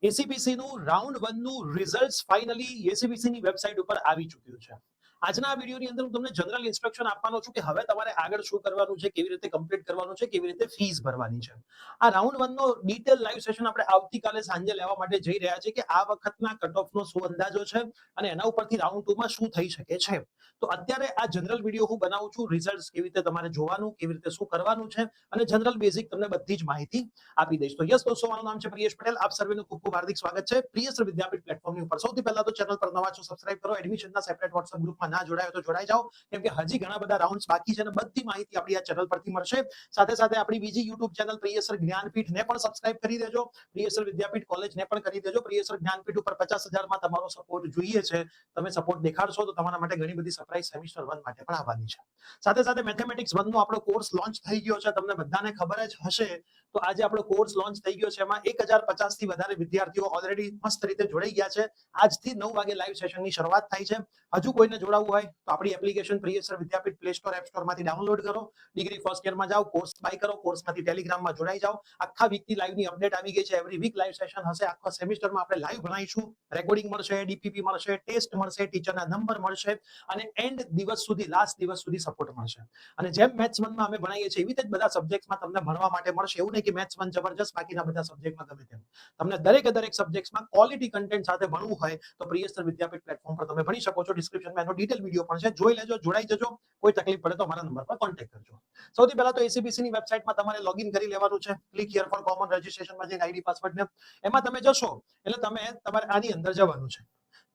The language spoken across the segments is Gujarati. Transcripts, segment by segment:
એસીપીસી નું રાઉન્ડ 1 નું રિઝલ્ટ ફાઇનલી એસીપીસી ની વેબસાઇટ ઉપર આવી ચૂક્યું છે. આજના વિડીયોની અંદર હું તમને જનરલ ઇન્સ્ટ્રક્શન આપવાનો છું કે હવે તમારે આગળ શું કરવાનું છે, કેવી રીતે કમ્પ્લીટ કરવાનું છે, કેવી રીતે ફીસ ભરવાની છે. આ રાઉન્ડ 1 નો ડિટેલ લાઈવ સેશન આપણે આવતીકાલે સાંજે લેવા માટે જઈ રહ્યા છે કે આ વખતના કટ ઓફ નો શું અંદાજો છે અને એના ઉપરથી રાઉન્ડ 2 માં શું થઈ શકે છે. તો અત્યારે આ જનરલ વિડીયો હું બનાવું છું, રિઝલ્ટ કેવી રીતે તમારે જોવાનું, કેવી રીતે શું કરવાનું છે અને જનરલ બેઝિક તમને બધી જ માહિતી આપી દઈશ. તો યસ દોસ્તો, મારું નામ છે પ્રિયેશ પટેલ. આપ સર્વેનું ખૂબ ખૂબ હાર્દિક સ્વાગત છે પ્રિયસર વિદ્યાપીઠ પ્લેટફોર્મની ઉપર. સૌથી પહેલા તો ચેનલ પર નવા છો, સબસ્ક્રાઇબ કરો. એડમિશનના સેપરેટ વોટ્સએપ ગ્રુપમાં ના જોડાયો તો જોડાઈ જાઓ, કેમ કે હજી ઘણા બધા રાઉન્ડ્સ બાકી છે અને બધી માહિતી આપણી આ ચેનલ પરથી મળશે. સાથે સાથે આપણી બીજી યુટ્યુબ ચેનલ પ્રિયસર જ્ઞાનપીઠને પણ સબસ્ક્રાઇબ કરી દેજો. પ્રિયસર વિદ્યાપીઠ કોલેજને પણ કરી દેજો. પ્રિયસર જ્ઞાનપીઠ ઉપર 50,000 માં તમારો સપોર્ટ જોઈએ છે. તમે સપોર્ટ દેખાડશો તો તમારા માટે ઘણી બધી સરપ્રાઈઝ સેમિસ્ટર 1 માટે પણ આવવાની છે. સાથે સાથે મેથેમેટિક્સ 1 નો આપણો કોર્સ લોન્ચ થઈ ગયો છે. તમને બધાને ખબર જ હશે. તો આજે આપણો કોર્સ લોન્ચ થઈ ગયો છે. એમાં 1050 થી વધારે વિદ્યાર્થીઓ ઓલરેડી મસ્ત રીતે જોડાઈ ગયા છે. આજથી 9 વાગે લાઈવ સેશનની શરૂઆત થાય છે. હજુ કોઈને જોડાવવું હોય તો આપણી એપ્લિકેશન પ્રિયસર વિદ્યાપીઠ પ્લે સ્ટોર એપ સ્ટોર માંથી ડાઉનલોડ કરો. ડિગ્રી ફર્સ્ટ યરમાં જાઓ, કોર્સ બાય કરો, કોર્સમાંથી ટેલિગ્રામમાં જોડાઈ જાઓ. આખા વીકની લાઈવની અપડેટ આવી ગઈ છે. એવરી વીક લાઈવ સેશન હશે. આખા સેમિસ્ટરમાં આપણે લાઈવ ભણાવીશું. રેકોર્ડિંગ મળશે, ડીપીપી મળશે, ટેસ્ટ મળશે, ટીચરના નંબર મળશે અને એન્ડ દિવસ સુધી, લાસ્ટ દિવસ સુધી સપોર્ટ મળશે. અને જેમ મેથ્સ 1 માં અમે ભણાવીએ છીએ એવી રીતે જ બધા સબ્જેક્ટમાં તમને ભણવા માટે મળશે. એવું નહીં કે મેથ્સ 1 જબરજસ્ત, બાકીના બધા સબ્જેક્ટમાં ગમે તેમ. તમને દરેક સબ્જેક્ટમાં ક્વોલિટી કન્ટેન્ટ સાથે ભણવું હોય તો પ્રિયસર વિદ્યાપીઠ પ્લેટફોર્મ પર તમે ભણી શકો છો. ડિસ્ક્રિપ્શનમાં એનો ડિટેલ વિડીયો પણ છે, જોઈ લેજો, જોડાઈ જજો. કોઈ તકલીફ પડે તો અમારા નંબર પર કોન્ટેક્ટ કરજો. સૌથી પહેલા તો એસીબીસી ની વેબસાઇટમાં તમારે લોગિન કરી લેવાનું છે. ક્લિક હિયર ફોર કોમન રજિસ્ટ્રેશનમાં જઈને આઈડી પાસવર્ડ ને એમાં તમે જશો એટલે તમારે આની અંદર જવાનું છે.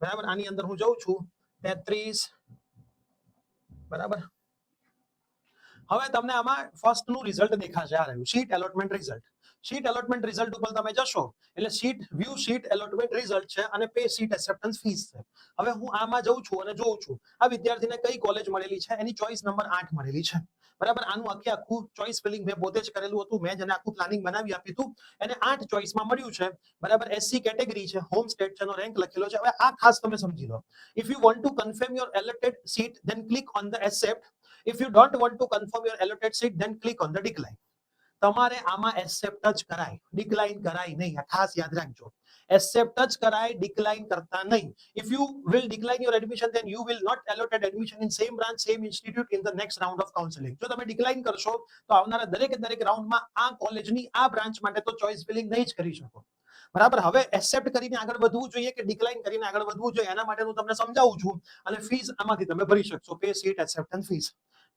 બરાબર, આની અંદર હું જઉં છું 33. બરાબર, હવે તમને આમાં ફર્સ્ટ નું રિઝલ્ટ દેખાશે. આ રહ્યું sheet allotment result. Sheet allotment result ઉપર તમે જશો એટલે sheet view sheet allotment result છે અને પે શીટ એક્સેપ્ટન્સ ફીસ છે. હવે હું આમાં જઉં છું અને જોઉં છું આ વિદ્યાર્થીને કઈ કોલેજ મળેલી છે. એની ચોઈસ નંબર 8 મળેલી છે. બરાબર, આનું આખું ચોઈસ ફિલિંગ મેં પોતે જ કરેલું હતું. મેં જેને આખું પ્લાનિંગ બનાવી આપ્યું હતું એને 8 ચોઈસમાં મળ્યું છે. બરાબર, એસસી કેટેગરી છે, હોમ સ્ટેટ છે, નો રેન્ક લખેલો છે. હવે આ ખાસ તમે સમજી લો. If you want to confirm your allotted seat then click on the accept. If you don't want to confirm your allotted seat, then click on the decline. તમારે આમાં એક્સેપ્ટ જ કરાય, ડિક્લાઇન કરાય નહીં. ખાસ યાદ રાખજો, એક્સેપ્ટ જ કરાય, ડિક્લાઇન કરતા નહીં. If you will decline your admission, then you will not allotted admission in same branch, same institute in the next round of counseling. જો તમે ડિક્લાઇન કરશો તો આવનારા દરેક રાઉન્ડમાં આ કોલેજની આ બ્રાન્ચ માટે તો ચોઇસ ફિલિંગ નહીં જ કરી શકો. બરાબર, હવે એક્સેપ્ટ કરીને આગળ વધવું જોઈએ કે ડિક્લાઇન કરીને આગળ વધવું જોઈએ, એના માટે હું તમને સમજાવું છું. અને ફીસ આમાંથી તમે ભરી શકશો. Pay seat acceptance fees.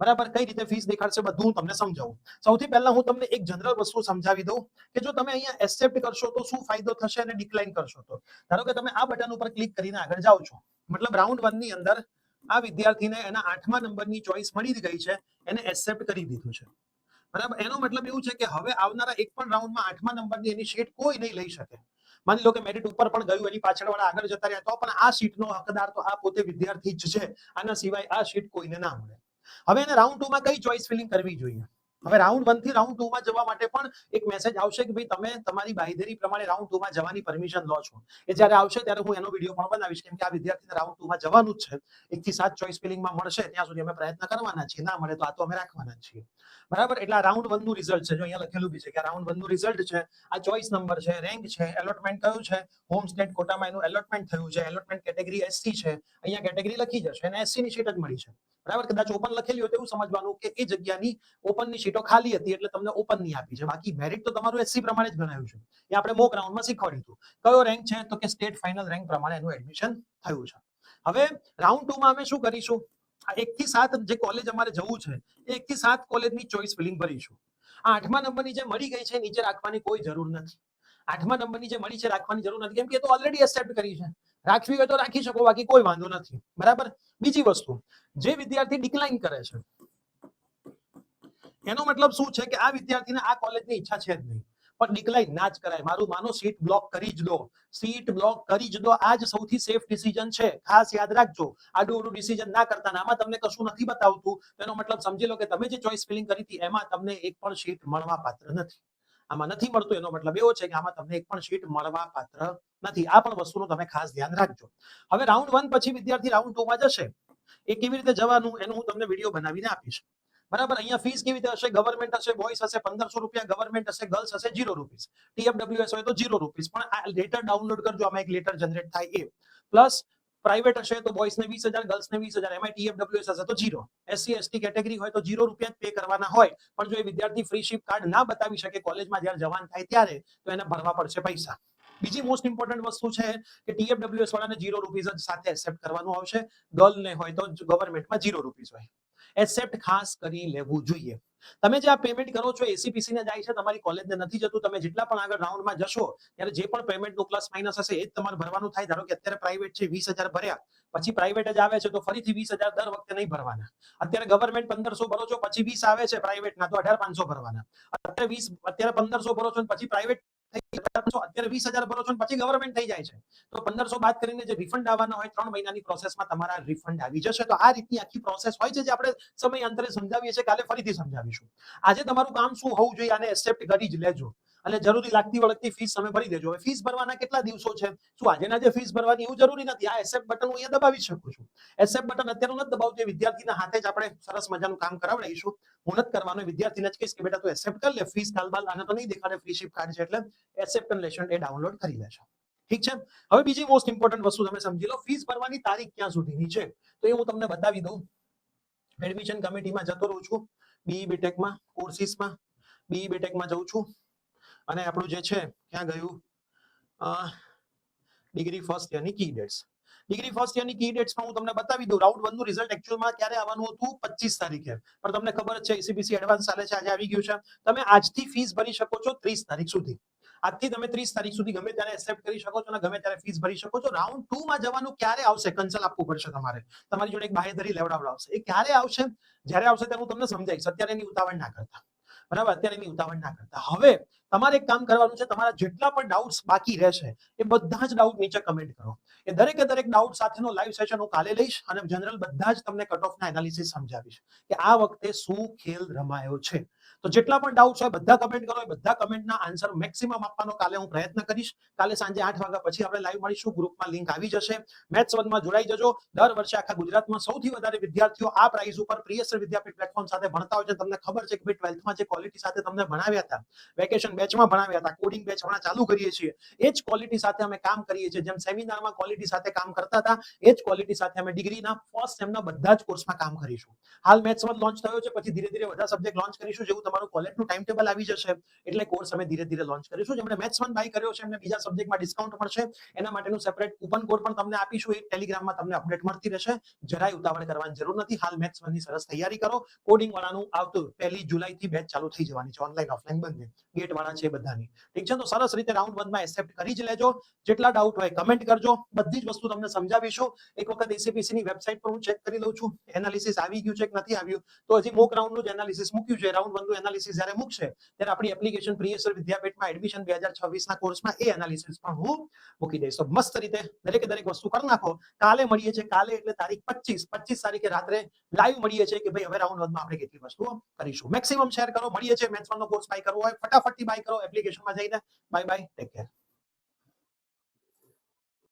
બરાબર, કઈ રીતે ફીસ દેખાડશે બધું હું તમને સમજાવું. સૌથી પહેલા હું તમને એક જનરલ વસ્તુ સમજાવી દઉં કે જો તમે અહીંયા એક્સેપ્ટ કરશો તો શું ફાયદો થશે અને ડિક્લાઇન કરશો તો. ધારો કે તમે આ બટન ઉપર ક્લિક કરીને આગળ જાઓ છો, મતલબ રાઉન્ડ 1 ની અંદર આ વિદ્યાર્થીને એના 8મા નંબરની ચોઈસ મળી ગઈ છે, એને એક્સેપ્ટ કરી દીધું છે. બરાબર, એનો મતલબ એવું છે કે હવે આવનારા એક પણ રાઉન્ડમાં 8મા નંબરની એની સીટ કોઈ નહીં લઈ શકે. માની લો કે મેરિટ ઉપર પણ ગયું, એની પાછળવાળા આગળ જતા રહ્યા તો પણ આ સીટનો હકદાર તો આ પોતે વિદ્યાર્થી જ છે. આના સિવાય આ સીટ કોઈને ના મળે. હવે એને રાઉન્ડ 2 માં કઈ ચોઈસ ફિલિંગ કરવી જોઈએ. હવે રાઉન્ડ 1 થી રાઉન્ડ 2 માં જવા માટે પણ એક મેસેજ આવશે કે ભાઈ તમે તમારી બાંયધરી પ્રમાણે રાઉન્ડ 2 માં જવાની પરમિશન લો છો. એ જ્યારે આવશે ત્યારે હું એનો વિડીયો પણ બનાવીશ, કેમ કે આ વિદ્યાર્થીને રાઉન્ડ 2 માં જવાનું જ છે. 1 થી 7 ચોઈસ ફિલિંગમાં મળશે ત્યાં સુધી અમે પ્રયત્ન કરવાના છીએ. ના મળે તો આ તો અમે રાખવાના જ છીએ. બરાબર, એટલે આ રાઉન્ડ 1 નું રિઝલ્ટ છે. જો અહીંયા લખેલું બી છે કે રાઉન્ડ 1 નું રિઝલ્ટ છે. આ ચોઈસ નંબર છે, રેન્ક છે, એલોટમેન્ટ કયું છે, હોમ સ્ટેટ કોટામાં એનું એલોટમેન્ટ થયું છે, એલોટમેન્ટ કેટેગરી એસસી છે. અહીંયા કેટેગરી લખી જશે અને એસસી ની સીટ જ મળી છે. બરાબર, કદાચ ઓપન લખેલી હોય તો એવું સમજવાનું કે એ જગ્યાની ઓપનની સીટો ખાલી હતી એટલે તમને ઓપન ની આપી છે. બાકી મેરિટ તો તમારું એસસી પ્રમાણે જ ગણાયું છે. એ આપણે મોક રાઉન્ડમાં શીખવાડ્યું હતું. કયો રેન્ક છે તો કે સ્ટેટ ફાઇનલ રેન્ક પ્રમાણે એનું એડમિશન થયું છે. હવે રાઉન્ડ 2 માં અમે શું કરીશું, આ 1 થી 7 જે કોલેજ અમારે જવું છે એ 1 થી 7 કોલેજની ચોઈસ ફિલિંગ ભરીશું. આ 8મા નંબરની જે મળી ગઈ છે નીચે રાખવાની કોઈ જરૂર નથી. 8મા નંબરની જે મળી છે રાખવાની જરૂર નથી, કેમ કે એ તો ઓલરેડી એક્સેપ્ટ કરી છે. રાખવી હોય તો રાખી શકો, બાકી કોઈ વાંધો નથી. બરાબર, બીજી વસ્તુ, જે વિદ્યાર્થી ડિક્લાઇન કરે છે એનો મતલબ શું છે કે આ વિદ્યાર્થીને આ કોલેજની ઈચ્છા છે જ નહીં, પણ ડિક્લાઇન ના જ કરાય. મારું માનો, સીટ બ્લોક કરી જ દો, સીટ બ્લોક કરી જ દો. આ જ સૌથી સેફ ડિસિઝન છે. ખાસ યાદ રાખજો, આડું ડિસિઝન ના કરતા. આમાં તમને કશું નથી બતાવતું તેનો મતલબ સમજી લો કે તમે જે ચોઈસ ફિલિંગ કરી હતી એમાં તમને એક પણ સીટ મળવા પાત્ર નથી. આમાં નથી મળતું એનો મતલબ એવો છે કે આમાં તમને એક પણ સીટ મળવા પાત્ર નથી. આ પણ વસ્તુનું તમે ખાસ ધ્યાન રાખજો. હવે રાઉન્ડ 1 પછી વિદ્યાર્થી રાઉન્ડ 2 માં જશે. એ કેવી રીતે જવાનું એનું હું તમને વિડીયો બનાવીને આપીશ. બરાબર. અહીંયા ફીસ કેવી રીતે હશે? ગવર્મેન્ટ હશે બોયઝ હશે 1500 રૂપિયા, ગવર્મેન્ટ હશે ગર્લ્સ હશે 0 રૂપીસ, TFWS હોય તો 0 રૂપીસ. પણ આ લેટર ડાઉનલોડ કરજો, આમાં એક લેટર જનરેટ થાય એ. પ્લસ પ્રાઇવેટ હશે તો બોયઝ ને 20,000, ગર્લ્સ ને 20,000, એમાં TFWS હશે તો 0. SC ST કેટેગરી હોય તો 0 રૂપિયા પે કરવાના હોય. પણ જો એ વિદ્યાર્થી ફ્રી શિપ કાર્ડ ના બતાવી શકે કોલેજમાં જ્યારે જવાન થાય ત્યારે, તો એને ભરવા પડશે પૈસા. બીજી મોસ્ટ ઇમ્પોર્ટન્ટ વસ્તુ છે કે TFWS વાળાને 0 રૂપીસ જ સાથે એક્સેપ્ટ કરવાનું આવશે. ગર્લ ને હોય તો ગવર્મેન્ટમાં 0 રૂપીસ હોય. એક્સેપ્ટ ખાસ કરી લેવું જોઈએ. તમે જે આ પેમેન્ટ કરો છો એસીપીસી ને જાય છે, તમારી કોલેજને નથી જતું. તમે જેટલા પણ આગળ રાઉન્ડમાં જશો ત્યારે જે પણ પેમેન્ટનું પ્લસ માઇનસ હશે એ જ તમારે ભરવાનું થાય. ધારો કે અત્યારે પ્રાઇવેટ છે 20,000 ભર્યા, પછી પ્રાઇવેટ જ આવે છે તો ફરીથી 20,000 દર વખતે નહીં ભરવાના. અત્યારે ગવર્મેન્ટ 1500 ભરો છો, પછી 20 આવે છે પ્રાઇવેટના તો 18,500 ભરવાના. અત્યારે 1500 ભરો છો પછી પ્રાઇવેટ અત્યારે 20,000 ભરો છો પછી ગવર્મેન્ટ થઈ જાય છે, તો 1500 બાદ કરીને જે રિફંડ આવવાના હોય 3 મહિનાની પ્રોસેસમાં તમારા રિફંડ આવી જશે. તો આ રીતની આખી પ્રોસેસ હોય છે જે આપણે સમયાંતરે સમજાવીએ છીએ. કાલે ફરીથી સમજાવીશું. આજે તમારું કામ શું હોવું જોઈએ? આને એક્સેપ્ટ કરી જ લેજો અને જરૂરી લાગતી વળગતી ફીસ તમે ભરી દેજો. હવે ફીસ ભરવાના કેટલા દિવસો છે? શું આજેના જે ફીસ ભરવાની એવું જરૂરી નથી. આ એક્સેપ્ટ બટન હું અહીંયા દબાવી શકું છું. એક્સેપ્ટ બટન અત્યારે નથી દબાવતો, વિદ્યાર્થીના હાથે જ આપણે સરસ મજાનું કામ કરાવડાવીશું. હું નથી કરવાનો, વિદ્યાર્થીને જ કહીશ કે બેટા તું એક્સેપ્ટ કરી લે. ફીસ કાલબાલ આને તો નહીં દેખાડે, ફ્રી શિપ કાર્ડ છે એટલે એક્સેપ્ટન્સ એ ડાઉનલોડ કરી લેજો. ઠીક છે. હવે બીજી મોસ્ટ ઇમ્પોર્ટન્ટ વસ્તુ તમે સમજી લો, ફીસ ભરવાની તારીખ ક્યાં સુધીની છે તો એ હું તમને બતાવી દઉં. એડમિશન કમિટીમાં જતો રહું છું, BE BTechમાં કોર્સિસમાં, BE BTechમાં જઉં છું અને આપણું જે છે ક્યાં ગયું, ડિગ્રી ફર્સ્ટ યરની કી ડેટ્સ. ડિગ્રી ફર્સ્ટ યરની કી ડેટ્સમાં હું તમને બતાવી દઉં. રાઉન્ડ 1 નું રિઝલ્ટ એક્ચ્યુઅલમાં ક્યારે આવવાનું હતું? 25 તારીખે. પણ તમને ખબર જ છે એસીબીસી એડવાન્સ ચાલે છે, આજે આવી ગયું છે. તમે આજથી ફીસ ભરી શકો છો 30 તારીખ સુધી. આજથી તમે 30 તારીખ સુધી ગમે ત્યારે એક્સેપ્ટ કરી શકો છો અને ગમે ત્યારે ફીસ ભરી શકો છો. રાઉન્ડ 2 માં જવાનું ક્યારે આવશે? કન્સલ આપવું પડશે તમારે. તમારી જોડે એક બાહેધરી લેવડાવડાવશે. એ ક્યારે આવશે? જ્યારે આવશે ત્યારે હું તમને સમજાવીશ. અત્યારે એની ઉતાવળ ના કરતા. બરાબર, અત્યારે એની ઉતાવળ ના કરતા. હવે તમારે એક કામ કરવાનું છે, તમારા જેટલા પણ ડાઉટ્સ બાકી રહેશે એ બધા જ ડાઉટ નીચે કમેન્ટ કરો. એ દરેકે દરેક ડાઉટ સાથેનો લાઈવ સેશન હું કાલે લઈશ અને જનરલ બધા જ તમને કટ ઓફના એનાલિસિસ સમજાવીશ કે આ વખતે શું ખેલ રમાયો છે. તો જેટલા પણ ડાઉટ્સ હોય બધા કમેન્ટ કરો. એ બધા કમેન્ટના આન્સર મેક્સિમમ આપવાનો કાલે હું પ્રયત્ન કરીશ. કાલે સાંજે 8 વાગ્યા પછી આપણે લાઈવ મળીશું. ગ્રુપમાં લિંક આવી જશે. મેથ્સ 1 માં જોડાઈ જજો. દર વર્ષે આખા ગુજરાતમાં સૌથી વધારે વિદ્યાર્થીઓ આ પ્રાઇઝ ઉપર પ્રિયસર વિદ્યાપીઠ પ્લેટફોર્મ સાથે ભણતા હોય છે. તમને ખબર છે કે 12th માં જે ક્વોલિટી સાથે તમને ભણાવ્યા હતા, વેકેશન બેચમાં ભણાવ્યા હતા, કોડિંગ બેચ હમણાં ચાલુ કરીએ છીએ, એ જ ક્વોલિટી સાથે અમે કામ કરીએ છીએ. જેમ સેમિનારમાં ક્વોલિટી સાથે કામ કરતા હતા એ જ ક્વોલિટી સાથે અમે ડિગ્રીના ફર્સ્ટ સેમના બધા જ કોર્સમાં કામ કરીશું. હાલ મેથ્સ 1 લોન્ચ થયો છે, પછી ધીરે ધીરે બધા સબ્જેક્ટ લોન્ચ કરીશું. જેવું તમારું કોલેજનું ટાઈમ ટેબલ આવી જશે એટલે કોર્સ અમે ધીરે ધીરે લોન્ચ કરીશું. જેમણે મેથ્સ 1 બાય કર્યો છે એમને બીજા સબ્જેક્ટમાં ડિસ્કાઉન્ટ મળશે. એના માટેનું સેપરેટ કૂપન કોડ પણ તમને આપીશું. એ ટેલિગ્રામમાં તમને અપડેટ મળતી રહેશે. જરાય ઉતાવળ કરવાની જરૂર નથી. હાલ મેથ્સ 1 ની સરસ તૈયારી કરો. કોડિંગ વાળાનું આવતું 1 જુલાઈ થી બેચ ચાલુ થઈ જવાની છે, ઓનલાઈન ઓફલાઈન બંને. ગેટ વાળા છે બધાની. ઠીક છે. તો સરસ રીતે રાઉન્ડ 1 માં એક્સેપ્ટ કરી જ લેજો. જેટલા ડાઉટ હોય કમેન્ટ કરજો. બધી જ વસ્તુ તમને સમજાવીશું. એક વખત એસીપીસી ની વેબસાઈટ પર હું ચેક કરી લઉં છું એનાલિસિસ આવી ગયું છે કે નથી આવ્યું. તો હજી મોક રાઉન્ડનું જ એનાલિસિસ મૂક્યું છે. રાઉન્ડ 1 નું એનાલિસિસ જ્યારે મૂકશે ત્યારે આપણી એપ્લિકેશન પ્રિયસર વિદ્યાપીઠમાં એડમિશન 2026 ના કોર્સમાં એ એનાલિસિસ પણ હું મૂકી દઈશ. તો મસ્ત રીતે દરેકે દરેક વસ્તુ કરી નાખો. કાલે મળીએ છીએ. કાલે એટલે તારીખ 25 તારીખે રાત્રે લાઈવ મળીએ છીએ કે ભાઈ હવે રાઉન્ડ 1 માં આપણે કેટલી વસ્તુઓ કરીશું. મેક્સિમમ શેર કરો. મળીએ છીએ. મેથ્સ 1 નો કોર્સ બાય કરવો હોય ફટાફટથી બાય કરો એપ્લિકેશનમાં જઈને. Bye bye, take care.